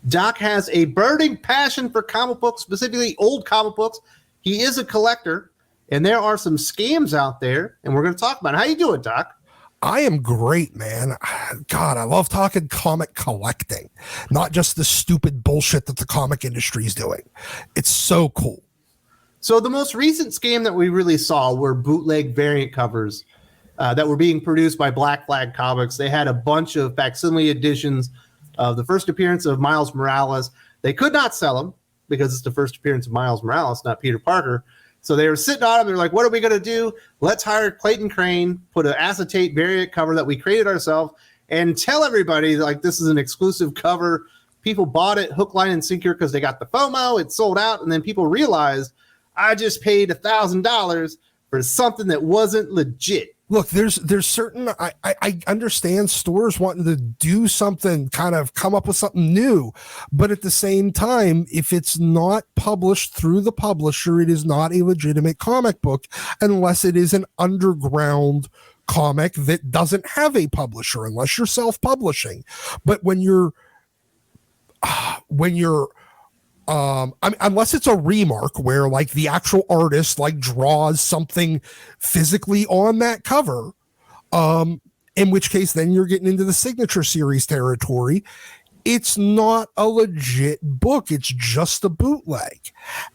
Doc has a burning passion for comic books, specifically old comic books. He is a collector, and there are some scams out there, and we're going to talk about it. How you doing, Doc? I am great, man. God, I love talking comic collecting, not just the stupid bullshit that the comic industry is doing. It's so cool. So the most recent scam that we really saw were bootleg variant covers that were being produced by Black Flag Comics. They had a bunch of facsimile editions of the first appearance of Miles Morales. They could not sell them because it's the first appearance of Miles Morales, not Peter Parker. So they were sitting on them. They're like, what are we going to do? Let's hire Clayton Crane, put an acetate variant cover that we created ourselves, and tell everybody like this is an exclusive cover. People bought it hook, line, and sinker because they got the FOMO. It sold out. And then people realized I just paid $1,000 for something that wasn't legit. Look, there's certain, I understand stores wanting to do something, kind of come up with something new. But at the same time, if it's not published through the publisher, it is not a legitimate comic book unless it is an underground comic that doesn't have a publisher, unless you're self-publishing. But when you're unless it's a remark where like the actual artist like draws something physically on that cover, in which case then you're getting into the signature series territory. It's not a legit book. It's just a bootleg.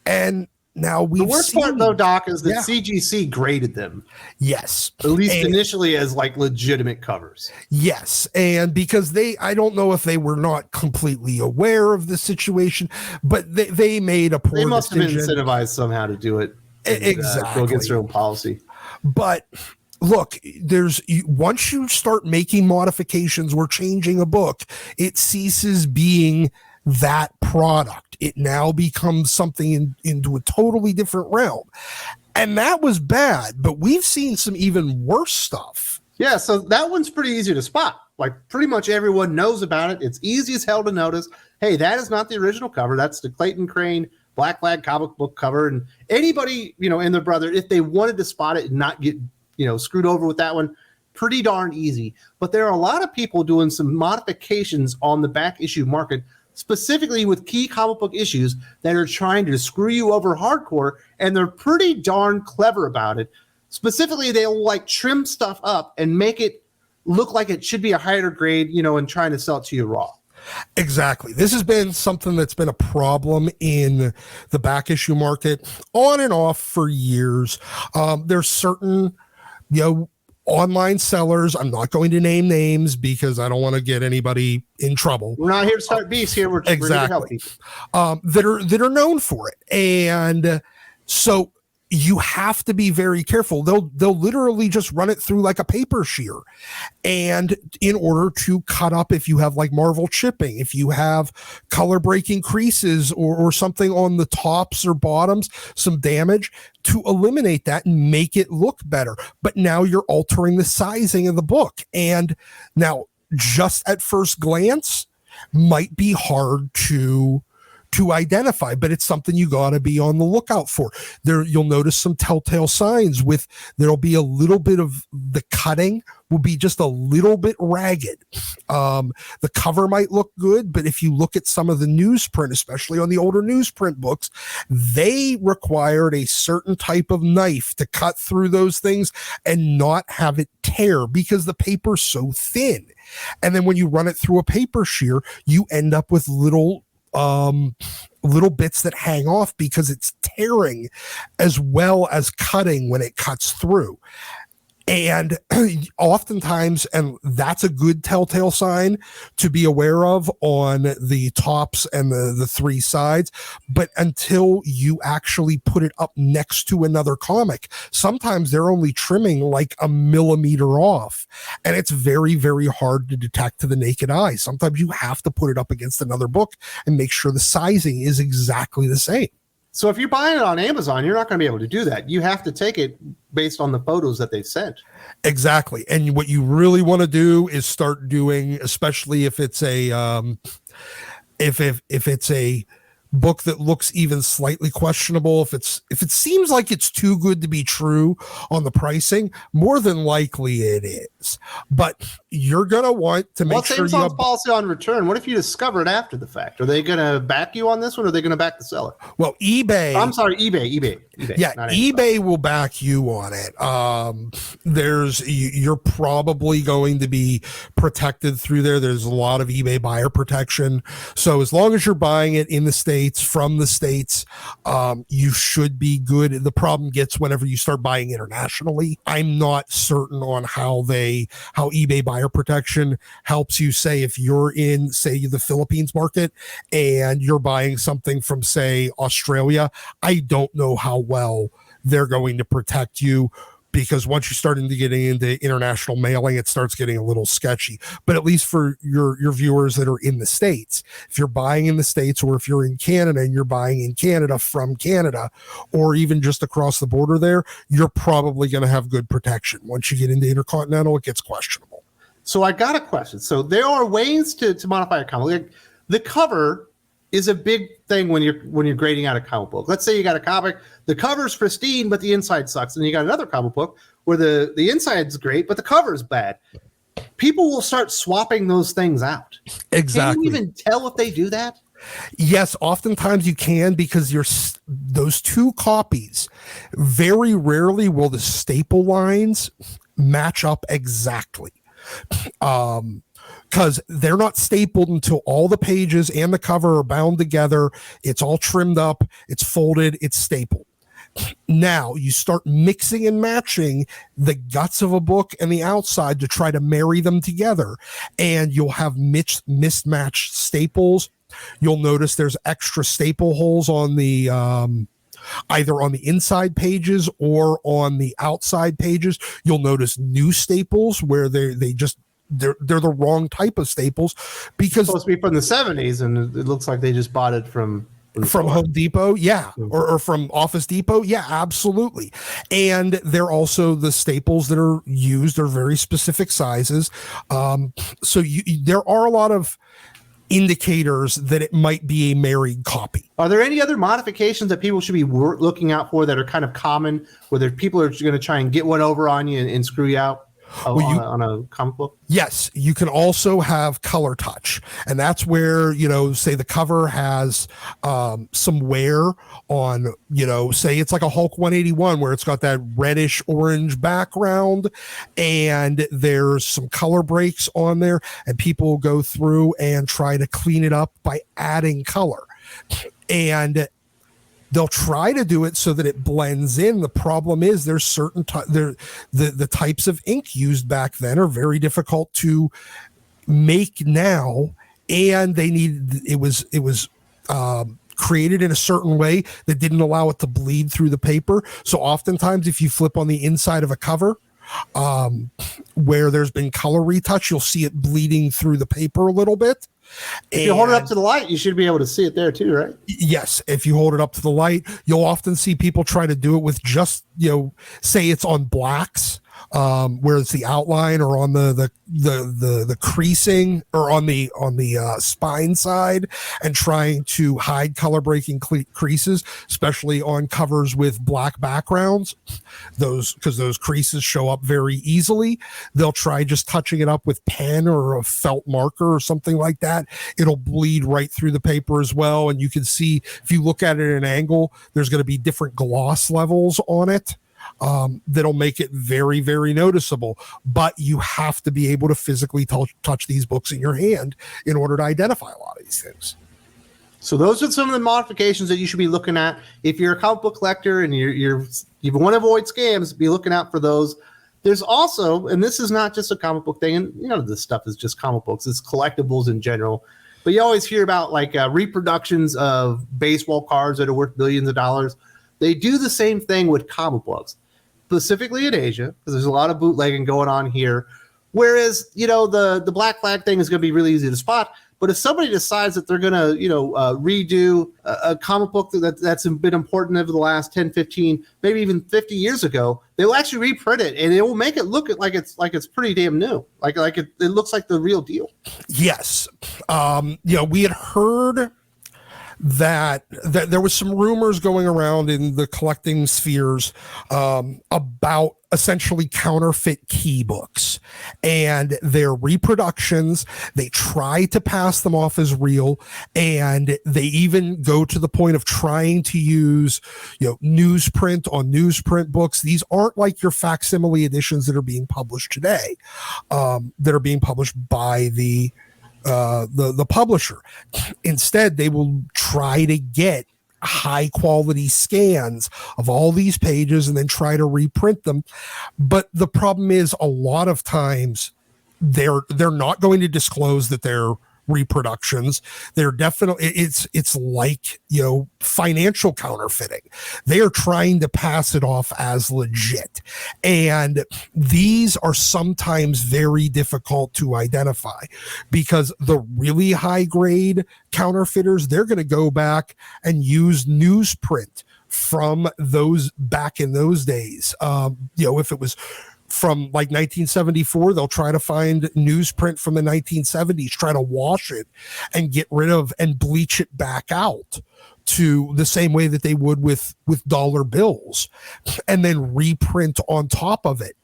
And now the worst part though, Doc, is that CGC graded them. Yes. At least initially as like legitimate covers. Yes. And because I don't know if they were not completely aware of the situation, but they made a poor decision. They must have been incentivized somehow to do it. And, exactly. Go against their own policy. But look, once you start making modifications or changing a book, it ceases being that product. It now becomes something into a totally different realm. And that was bad, but we've seen some even worse stuff. Yeah, so that one's pretty easy to spot. Like pretty much everyone knows about it. It's easy as hell to notice. Hey, that is not the original cover. That's the Clayton Crane Black Flag comic book cover. And anybody, and their brother, if they wanted to spot it and not get, screwed over with that one, pretty darn easy. But there are a lot of people doing some modifications on the back issue market, specifically with key comic book issues that are trying to screw you over hardcore, and they're pretty darn clever about it. Specifically, they'll like trim stuff up and make it look like it should be a higher grade, and trying to sell it to you raw. Exactly. This has been something that's been a problem in the back issue market on and off for years. There's certain, online sellers. I'm not going to name names because I don't want to get anybody in trouble. We're not here to start beefs here. We're exactly here to help people. that are known for it, and so you have to be very careful. They'll literally just run it through like a paper shear, and in order to cut up, if you have like Marvel chipping, if you have color breaking creases or something on the tops or bottoms, some damage, to eliminate that and make it look better. But now you're altering the sizing of the book, and now just at first glance might be hard to identify, but it's something you got to be on the lookout for. There, you'll notice some telltale signs there'll be a little bit of the cutting will be just a little bit ragged. The cover might look good, but if you look at some of the newsprint, especially on the older newsprint books, they required a certain type of knife to cut through those things and not have it tear because the paper's so thin. And then when you run it through a paper shear, you end up with little bits that hang off because it's tearing as well as cutting when it cuts through. And oftentimes, and that's a good telltale sign to be aware of on the tops and the three sides. But until you actually put it up next to another comic, sometimes they're only trimming like a millimeter off. And it's very, very hard to detect to the naked eye. Sometimes you have to put it up against another book and make sure the sizing is exactly the same. So if you're buying it on Amazon, you're not going to be able to do that. You have to take it based on the photos that they sent. Exactly. And what you really want to do is start doing, especially if it's a if it's a book that looks even slightly questionable, if it seems like it's too good to be true on the pricing, more than likely it is. But you're going to want to make What's sure you Amazon's have policy on return? What if you discover it after the fact? Are they going to back you on this one, or are they going to back the seller? well, eBay. I'm sorry, eBay. Yeah, not Amazon. eBay will back you on it. You're probably going to be protected through there. There's a lot of eBay buyer protection. So as long as you're buying it in the States, from the States, you should be good. The problem gets whenever you start buying internationally. I'm not certain on how eBay buyer protection helps you. Say if you're in, say, the Philippines market and you're buying something from, say, Australia, I don't know how well they're going to protect you, because once you start into getting into international mailing, it starts getting a little sketchy. But at least for your viewers that are in the States, if you're buying in the States, or if you're in Canada and you're buying in Canada from Canada, or even just across the border there, you're probably going to have good protection. Once you get into intercontinental, it gets questionable. So I got a question. So there are ways to modify a comic. Like, the cover is a big thing when you're grading out a comic book. Let's say you got a comic, the cover's pristine, but the inside sucks. And you got another comic book where the inside's great, but the cover's bad. People will start swapping those things out. Exactly. Can you even tell if they do that? Yes, oftentimes you can, because those two copies, very rarely will the staple lines match up exactly. Because they're not stapled until all the pages and the cover are bound together. It's all trimmed up, it's folded, it's stapled. Now you start mixing and matching the guts of a book and the outside to try to marry them together, and you'll have mismatched staples. You'll notice there's extra staple holes on the either on the inside pages or on the outside pages. You'll notice new staples where they're the wrong type of staples, because It's supposed to be from the 70s, and it looks like they just bought it from Home Depot, yeah, or from Office Depot, yeah, absolutely. And they're also, the staples that are used are very specific sizes. So there are a lot of indicators that it might be a married copy. Are there any other modifications that people should be looking out for that are kind of common, where people are going to try and get one over on you and screw you out on a comic book? Yes, you can also have color touch, and that's where, say the cover has some wear on, say it's like a Hulk 181 where it's got that reddish orange background and there's some color breaks on there, and people will go through and try to clean it up by adding color. And they'll try to do it so that it blends in. The problem is there's certain the types of ink used back then are very difficult to make now, and it was created in a certain way that didn't allow it to bleed through the paper. So oftentimes, if you flip on the inside of a cover, where there's been color retouch, you'll see it bleeding through the paper a little bit. If you hold it up to the light, you should be able to see it there too, right? Yes. If you hold it up to the light, you'll often see people try to do it with just, say it's on blacks, where it's the outline, or on the creasing, or on the spine side, and trying to hide color breaking creases, especially on covers with black backgrounds. Because those creases show up very easily. They'll try just touching it up with pen or a felt marker or something like that. It'll bleed right through the paper as well. And you can see, if you look at it at an angle, there's going to be different gloss levels on it. That'll make it very, very noticeable. But you have to be able to physically touch these books in your hand in order to identify a lot of these things. So those are some of the modifications that you should be looking at. If you're a comic book collector and you want to avoid scams, be looking out for those. There's also, and this is not just a comic book thing, and this stuff is just comic books, it's collectibles in general. But you always hear about reproductions of baseball cards that are worth billions of dollars. They do the same thing with comic books, specifically in Asia, because there's a lot of bootlegging going on here. Whereas, the Black Flag thing is going to be really easy to spot. But if somebody decides that they're going to, redo a comic book that's been important over the last 10, 15, maybe even 50 years ago, they'll actually reprint it, and it will make it look like it's pretty damn new. Like it looks like the real deal. Yes. We had heard that there was some rumors going around in the collecting spheres about essentially counterfeit key books, and they're reproductions. They try to pass them off as real, and they even go to the point of trying to use, newsprint on newsprint books. These aren't like your facsimile editions that are being published today, that are being published by the publisher. Instead, they will try to get high quality scans of all these pages and then try to reprint them. But the problem is, a lot of times they're not going to disclose that they're reproductions. They're definitely, it's like, financial counterfeiting. They are trying to pass it off as legit. And these are sometimes very difficult to identify, because the really high grade counterfeiters, they're going to go back and use newsprint from those back in those days. If it was from like 1974, they'll try to find newsprint from the 1970s, try to wash it and get rid of and bleach it back out to the same way that they would with dollar bills, and then reprint on top of it,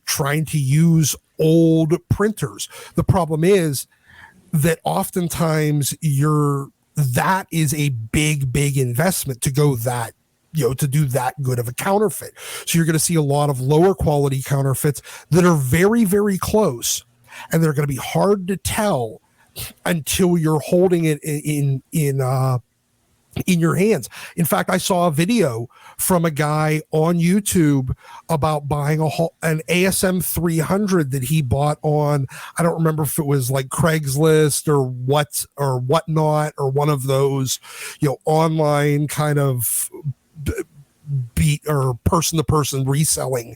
trying to use old printers. The problem is that oftentimes that is a big investment to go that, to do that good of a counterfeit. So you're going to see a lot of lower quality counterfeits that are very, very close, and they're going to be hard to tell until you're holding it in your hands. In fact, I saw a video from a guy on YouTube about buying an ASM 300 that he bought on, I don't remember if it was like Craigslist or whatnot, or one of those, online kind of beat or person-to-person reselling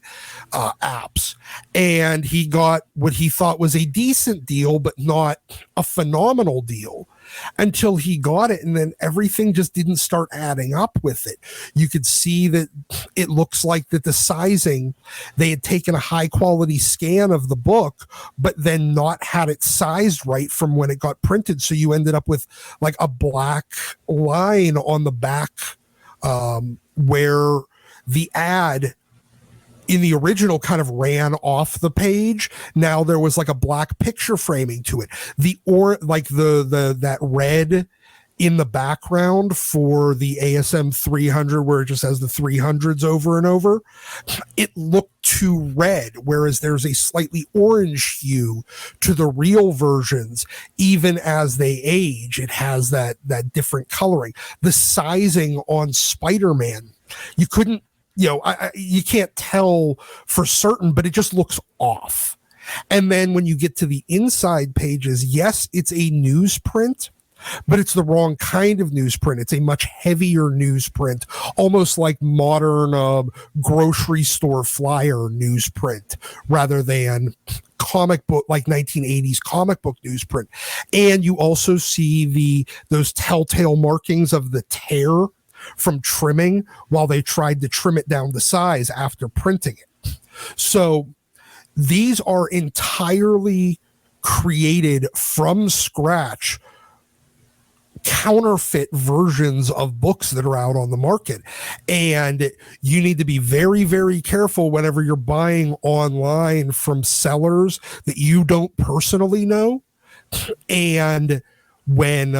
apps, and he got what he thought was a decent deal, but not a phenomenal deal, until he got it, and then everything just didn't start adding up with it. You could see that it looks like that the sizing, they had taken a high quality scan of the book, but then not had it sized right from when it got printed, so you ended up with like a black line on the back, where the ad in the original kind of ran off the page. Now there was like a black picture framing to it. That red in the background for the ASM 300, where it just has the 300s over and over, it looked too red, whereas there's a slightly orange hue to the real versions. Even as they age, it has that different coloring. The sizing on Spider-Man, you couldn't, you can't tell for certain, but it just looks off. And then when you get to the inside pages, yes, it's a newsprint, but it's the wrong kind of newsprint. It's a much heavier newsprint, almost like modern grocery store flyer newsprint, rather than comic book, like 1980s comic book newsprint. And you also see those telltale markings of the tear from trimming while they tried to trim it down to size after printing it. So these are entirely created from scratch counterfeit versions of books that are out on the market, and you need to be very, very careful whenever you're buying online from sellers that you don't personally know, and when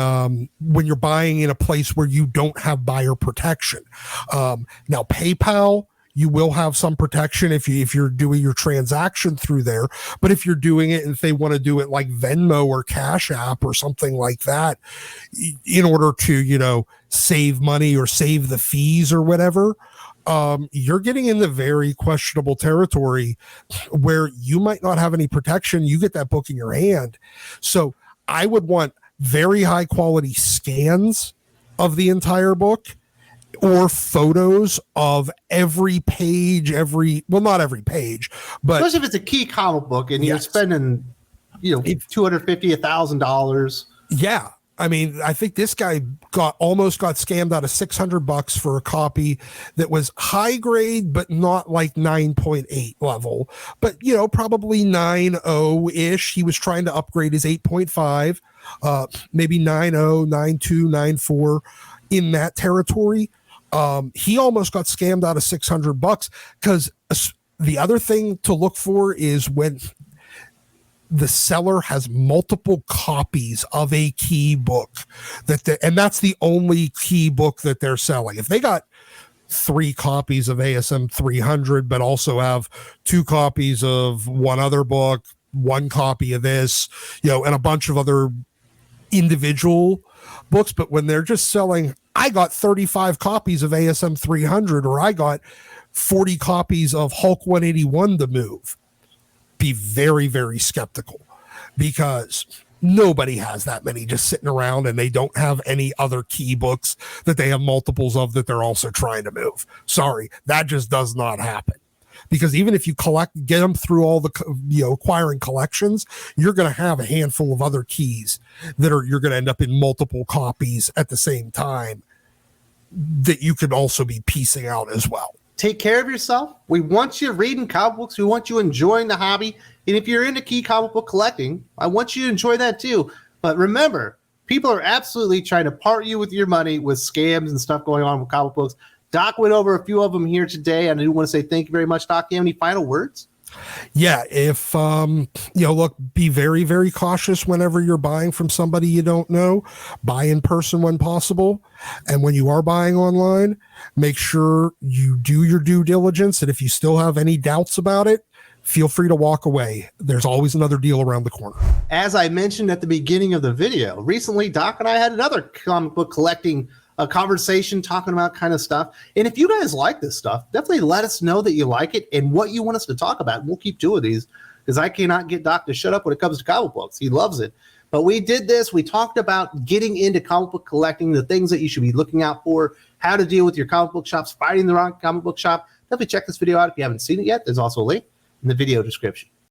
you're buying in a place where you don't have buyer protection. Now PayPal, you will have some protection if you're doing your transaction through there. But if you're doing it, and if they want to do it like Venmo or Cash App or something like that, in order to, save money or save the fees or whatever, you're getting into very questionable territory where you might not have any protection. You get that book in your hand. So I would want very high quality scans of the entire book, or photos of every page, not every page, but especially if it's a key comic book and you're spending, $250, $1,000. Yeah. I mean, I think this guy almost got scammed out of $600 for a copy that was high grade, but not like 9.8 level, but probably 9.0 ish. He was trying to upgrade his 8.5, maybe 9.0, 9.2, 9.4 in that territory. He almost got scammed out of $600 because The other thing to look for is when the seller has multiple copies of a key book and that's the only key book that they're selling. If they got 3 copies of ASM 300, but also have 2 copies of one other book, 1 copy of this, and a bunch of other individual books. But when they're just selling, I got 35 copies of ASM 300, or I got 40 copies of Hulk 181 to move, be very, very skeptical, because nobody has that many just sitting around and they don't have any other key books that they have multiples of that they're also trying to move. Sorry, that just does not happen. Because even if you get them through all the, acquiring collections, you're going to have a handful of other keys that you're going to end up in multiple copies at the same time that you could also be piecing out as well. Take care of yourself. We want you reading comic books. We want you enjoying the hobby. And if you're into key comic book collecting, I want you to enjoy that too. But remember, people are absolutely trying to part you with your money with scams and stuff going on with comic books. Doc went over a few of them here today, and I do want to say thank you very much, Doc. Do you have any final words? Yeah, if look, be very, very cautious whenever you're buying from somebody you don't know. Buy in person when possible, and when you are buying online, make sure you do your due diligence. And if you still have any doubts about it, feel free to walk away. There's always another deal around the corner. As I mentioned at the beginning of the video, recently Doc and I had another comic book collecting a conversation talking about kind of stuff. And if you guys like this stuff, definitely let us know that you like it and what you want us to talk about. We'll keep doing these, because I cannot get Doc to shut up when it comes to comic books. He loves it. But we did this. We talked about getting into comic book collecting, the things that you should be looking out for, how to deal with your comic book shops, fighting the wrong comic book shop. Definitely check this video out if you haven't seen it yet. There's also a link in the video description.